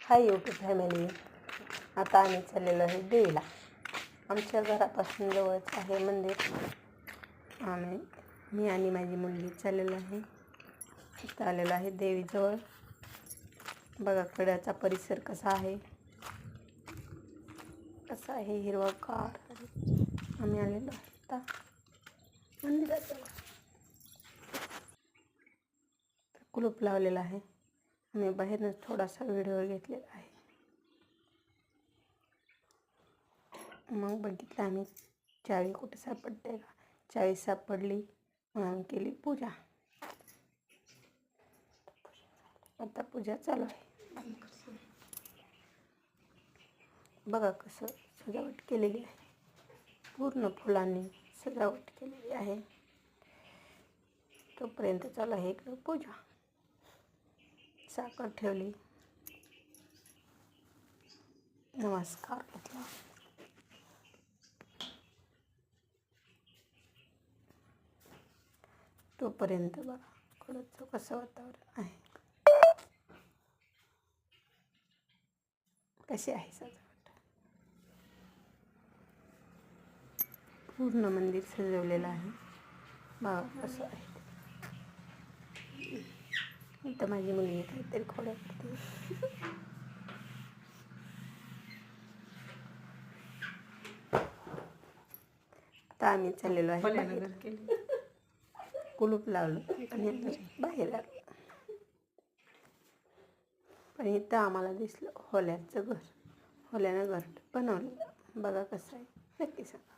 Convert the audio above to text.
Hi YouTube family. आता आम्ही चाललेलो आहे देवीला. आमच्या घरापासून जवळच आहे मंदिर. मी आणि माझी मुलगी चाललेलो आहे. इथं आलेलो आहे देवीजवळ. बघा कड्याचा परिसर कसा आहे, कसा आहे हिरवागार. आम्ही आलेलो आहे आता मंदिराजवळ. कुलूप लावलेला आहे. आम्ही बाहेरच थोडासा व्हिडिओ घेतलेला आहे. मग बघितलं आम्ही चावी कुठे सापडते का. चावी सापडली, मग आम्ही केली पूजा. आता पूजा चालू आहे. बघा कसं सजावट केलेली आहे. पूर्ण फुलांनी सजावट केलेली आहे. तोपर्यंत चालू आहे इकडं पूजा. साखर ठेवली, नमस्कार घेतला. तोपर्यंत बघा कडचं कसं वातावरण आहे, कशी आहे सजावट. पूर्ण मंदिर सजवलेलं आहे. बघा कसं आहे. इथं माझी मुलगी काहीतरी खोड्या करते. आता आम्ही चाललेलो आहे बाहेर. कुलूप लावलं आणि बाहेर आलो. पण इथं आम्हाला दिसलं होल्याचं घर. होल्यानं घर बनवलं. बघा कसं आहे, नक्की सांगा.